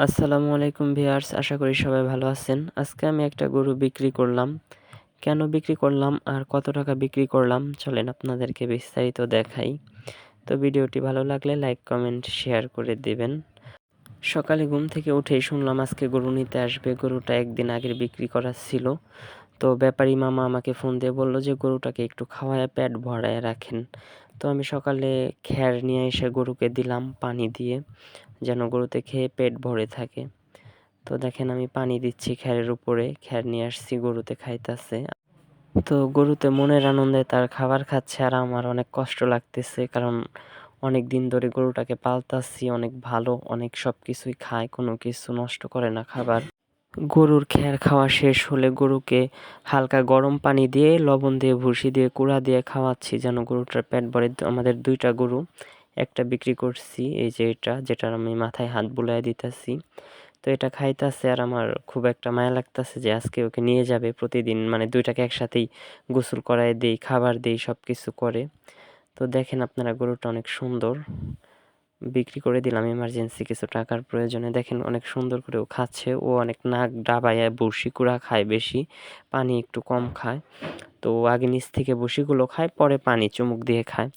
আসসালামু আলাইকুম ভিউয়ার্স, আশা করি সবাই ভালো আছেন। আজকে আমি একটা গরু বিক্রি করলাম। কেন বিক্রি করলাম আর কত টাকা বিক্রি করলাম চলেন আপনাদেরকে বিস্তারিত দেখাই। তো ভিডিওটি ভালো লাগলে লাইক, কমেন্ট, শেয়ার করে দিবেন। সকালে ঘুম থেকে উঠেই শুনলাম আজকে গরু নিতে আসবে। গরুটা একদিন আগের বিক্রি করা ছিল। তো ব্যাপারী মামা আমাকে ফোন দিয়ে বলল যে গরুটাকে একটু খাওয়ায় পেট ভরায় রাখেন। তো আমি সকালে খ্যার নিয়ে এসে গরুকে দিলাম পানি দিয়ে, যেন গরুতে খেয়ে পেট ভরে থাকে। তো দেখেন আমি পানি দিচ্ছি খ্যারের উপরে, খ্যার নিয়ে আসছি গরুতে খাইতাছে। তো গরুতে মনের আনন্দে তার খাবার খাচ্ছে আর আমার অনেক কষ্ট লাগতেছে, কারণ অনেক দিন ধরে গরুটাকে পালতাছি, অনেক ভালো, অনেক সব কিছুই খায়, কোনো কিছু নষ্ট করে না খাবার। গরুর খ্যার খাওয়া শেষ হলে গরুকে হালকা গরম পানি দিয়ে, লবণ দিয়ে, ভুসি দিয়ে, কুড়া দিয়ে খাওয়াচ্ছি যেন গরুটার পেট ভরে। আমাদের 2টা গরু, একটা বিক্রি করছি, এই যে এটা যেটার আমি মাথায় হাত বুলায় দিতেছি। তো এটা খাইতাছে আর আমার খুব একটা মায়া লাগতাছে যে আজকে ওকে নিয়ে যাবে প্রতিদিন, মানে 2টাকে একসাথেই গোসল করায় দেই, খাবার দেই, সব কিছু করে। তো দেখেন আপনারা গরুটা অনেক সুন্দর, বিক্রি করে দিলাম এমার্জেন্সি কিছু টাকার প্রয়োজনে। দেখেন অনেক সুন্দর করে ও খাচ্ছে, ও অনেক নাক ডাবায় বড়শি কুড়া খায় বেশি, পানি একটু কম খায়। তো ও আগে নিচ থেকে বড়শিগুলো খায়, পরে পানি চুমুক দিয়ে খায়।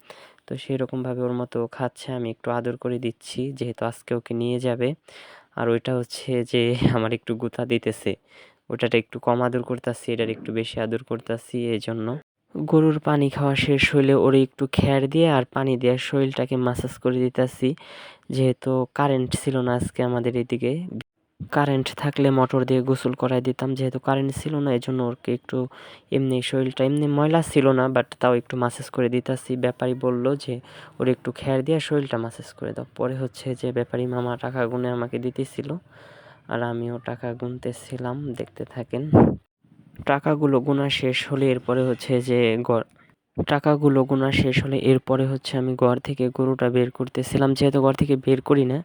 তো সেরকমভাবে ওর মতো খাচ্ছে, আমি একটু আদর করে দিচ্ছি যেহেতু আজকে ওকে নিয়ে যাবে। আর ওইটা হচ্ছে যে আমার একটু গুঁতা দিতেছে, ওটাতে একটু কম আদর করতাছি, এটার একটু বেশি আদর করতাছি এই জন্য। গরুর পানি খাওয়া শেষ হইলে ওরে একটু খ্যার দিয়ে আর পানি দিয়ে শরীরটাকে মাসাজ করে দিতেছি। যেহেতু কারেন্ট ছিল না আজকে আমাদের এদিকে, কারেন্ট থাকলে মোটর দিয়ে গোসল করাই দিতাম, যেহেতু কারেন্ট ছিল না এই জন্য ওকে একটু এমনি শরীরটা এমনি ময়লা ছিল না, বাট তাও একটু মাসাজ করে দিতাছি। ব্যাপারী বলল যে ওর একটু খ্যার দিয়ে শরীরটা মাসাজ করে দাও। পরে হচ্ছে যে ব্যাপারী মামা টাকা গুনে আমাকে দিতেছিল আর আমিও টাকা গুনতেছিলাম, দেখতে থাকেন। টাকাগুলো গোনা শেষ হলে এরপরে হচ্ছে যে টাকাগুলো গোনা শেষ হলে এরপরে হচ্ছে আমি ঘর থেকে গরুটা বের করতেছিলাম। যেহেতু ঘর থেকে বের করি না,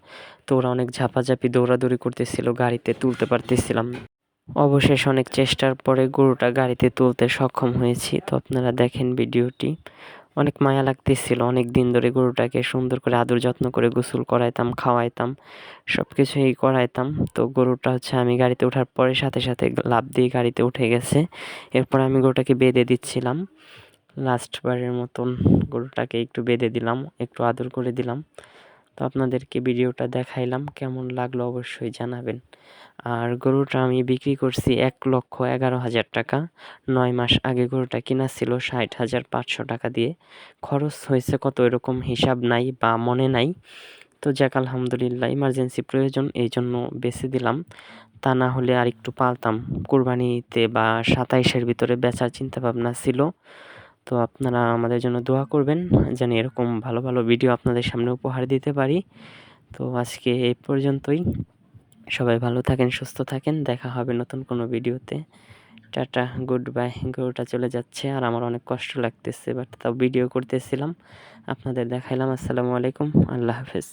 তো ওরা অনেক ঝাপাঝাপি দৌড়াদৌড়ি করতেছিল, গাড়িতে তুলতে পারতেছিলাম না। অবশেষ অনেক চেষ্টার পরে গরুটা গাড়িতে তুলতে সক্ষম হয়েছি। তো আপনারা দেখেন ভিডিওটি, অনেক মায়া লাগতেছিল। অনেক দিন ধরে গরুটাকে সুন্দর করে আদর যত্ন করে গোসল করাইতাম, খাওয়াইতাম, সব কিছুই করাইতাম। তো গরুটা হচ্ছে আমি গাড়িতে ওঠার পরে সাথে সাথে লাফ দিয়ে গাড়িতে উঠে গেছে। এরপর আমি গরুটাকে বেঁধে দিচ্ছিলাম। লাস্ট বারের মতন গরুটাকে একটু বেঁধে দিলাম, একটু আদর করে দিলাম। তো আপনাদেরকে ভিডিওটা দেখাইলাম, কেমন লাগলো অবশ্যই জানাবেন। আর গরুটা আমি বিক্রি করছি 1,11,000 টাকা। 9 মাস আগে গরুটা কিনা ছিল 60,500 টাকা দিয়ে। খরচ হয়েছে কত এরকম হিসাব নাই বা মনে নাই। তো যাক আলহামদুলিল্লাহ, ইমার্জেন্সি প্রয়োজন এই জন্য বেচে দিলাম। তা না হলে আর একটু পালতাম, কোরবানিতে বা 27-এর ভিতরে বেচার চিন্তা ভাবনা ছিল। তো আপনারা আমাদের জন্য দোয়া করবেন যেন এরকম ভালো ভালো ভিডিও আপনাদের সামনে উপহার দিতে পারি। তো আজকে এই পর্যন্তই। সবাই ভালো থাকেন, সুস্থ থাকেন, দেখা হবে নতুন কোনো ভিডিওতে। Tata, good bye. গরুটা চলে যাচ্ছে আর আমার অনেক কষ্ট লাগতেছে, বাট তাও ভিডিও করতেছিলাম, আপনাদের দেখাইলাম। আসসালামু আলাইকুম, আল্লাহ হাফেজ।